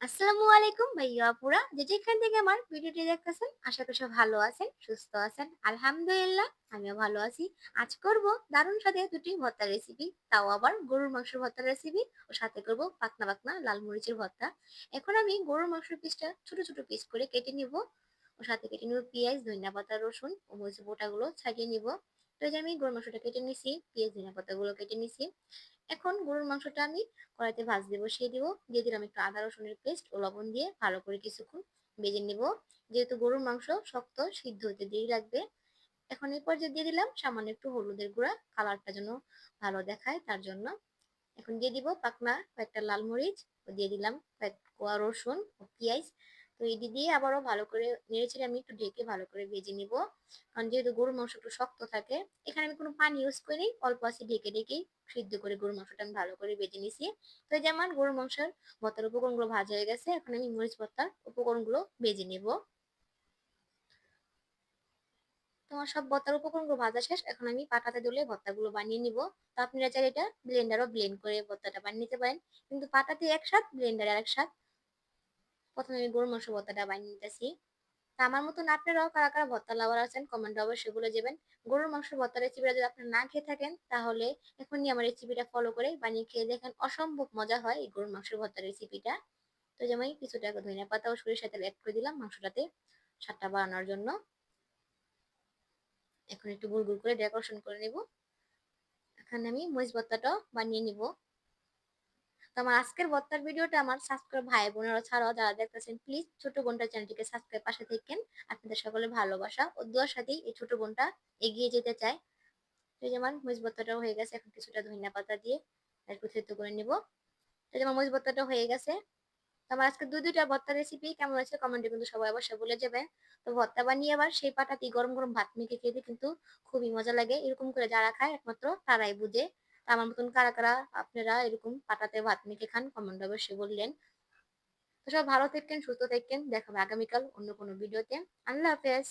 আসসালামু আলাইকুম ভাইয়া আপুরা, যে যেখান থেকে আমার ভিডিওটি দেখতেছেন আশা করি সব ভালো আছেন, সুস্থ আছেন। আলহামদুলিল্লাহ আমিও ভালো আছি। আজ করব দারুণ স্বাদে দুটি ভর্তার রেসিপি, তাও আবার গরুর মাংসের ভর্তার রেসিপি। ও সাথে করব পাকনা পাকনা লাল মরিচের ভর্তা। এখন আমি গরুর মাংসের পিসটা ছোট ছোট পিস করে কেটে নিব। ও সাথে কেটে নিব পেঁয়াজ, ধনিয়া পাতা, রসুন ও মরিচের বোটাগুলো ছাড়িয়ে নিব। তো এই যে আমি গরুর মাংসটা কেটে নিছি, পেঁয়াজ ধনিয়া পাতাগুলো কেটে নিছি। এখন গরুর মাংসটা আমি কড়াইতে ভাজতে বসিয়ে দিব। দিয়ে দিলাম একটু আদা রসুনের পেস্ট ও লবণ দিয়ে ভালো করে কিছুক্ষণ ভেজে নিব। যেহেতু গরুর মাংস শক্ত, সিদ্ধ হতে দেরি লাগবে। এখন এই পর্যায়ে দিয়ে দিলাম সামান্য একটু হলুদের গুঁড়া, কালারটা যেন ভালো দেখায় তার জন্য। এখন দিয়ে দিব পাকনা কয়েকটা লাল মরিচ ও দিয়ে দিলাম কয়েক কোয়া রসুন ও পেঁয়াজ। তো এটি দিয়ে আবারও ভালো করে নেড়েচেড়ে আমি একটু ঢেকে ভালো করে ভেজে নিব। কারণ যেহেতু গরুর মাংস একটু শক্ত থাকে, এখানে আমি কোনো পানি ইউজ করিনি, অল্প আছে ঢেকে ঢেকেই সিদ্ধ করে গরুর মাংসটা আমি ভালো করে ভেজে নিছি। তো এই যে আমার গরুর মাংসের ভর্তার উপকরণগুলো ভাজা হয়ে গেছে, এখন আমি মরিচ ভর্তার উপকরণগুলো ভেজে নিব। তোমার সব ভর্তার উপকরণগুলো ভাজা শেষ, এখন আমি পাটাতে দলে ভর্তাগুলো বানিয়ে নিব। তো আপনারা চাইলে এটা ব্লেন্ডারও ব্লেন্ড করে ভর্তাটা বানিয়ে নিতে পারেন, কিন্তু পাটাতে এক স্বাদ, ব্লেন্ডারে আরেক স্বাদ। প্রথমে আমি গরুর মাংস ভর্তাটা বানিয়ে নিতেছি। তা আমার মতন আপনারাও কারা কারা ভর্তা লাভার আছেন কমেন্টে অবশ্যই বলে যাবেন। গরুর মাংসের ভর্তা রেসিপিটা যদি আপনারা না খেয়ে থাকেন, তাহলে এখনই আমার রেসিপিটা ফলো করে বানিয়ে খেয়ে দেখেন, অসম্ভব মজা হয় এই গরুর মাংসের ভর্তা রেসিপিটা। তো যেমন কিছুটা ধনিয়া পাতা ও সরিষার তেল অ্যাড করে দিলাম মাংসটাতে স্বাদটা বাড়ানোর জন্য। এখন একটু গুড় গুড় করে ডেকোরেশন করে নিব। এখানে আমি মরিচ ভর্তাটাও বানিয়ে নিব। তো আমার আজকের ভর্তার ভিডিওটা আমার সাবস্ক্রাইব ভাই বোনেরা ছাড়াও যারা দেখতেছেন, প্লিজ ছোট বোনটার চ্যানেলটিকে সাবস্ক্রাইব পাশে থাকেন। আপনাদের সকলের ভালোবাসা ও দোয়ার সাথেই এই ছোট বোনটা এগিয়ে যেতে চায়। তো এই যে আমার মরিচ ভর্তাটাও হয়ে গেছে, এখন কিছুটা ধনিয়া পাতা দিয়ে একটু সেদ্ধ করে নিব। তো এই যে আমার মরিচ ভর্তাটা হয়ে গেছে। তো আমার আজকে দুইটা ভর্তা রেসিপি কেমন হয়েছে কমেন্টে কিন্তু সবাই অবশ্যই বলে যাবে। তো ভর্তা বানিয়ে আবার সেই পাটাতেই গরম গরম ভাত মেখে খেতে কিন্তু খুবই মজা লাগে। এরকম করে যারা খায় একমাত্র তারাই বুঝে। তো আমার মতন কারা কারা আপনারা এরকম পাটাতে ভাত মেখে খান কমেন্টে অবশ্যই বললেন। তো সব ভালো থাকেন, সুস্থ থাকেন, দেখা হবে আগামীকাল অন্য কোনো ভিডিওতে। আল্লাহ হাফেজ।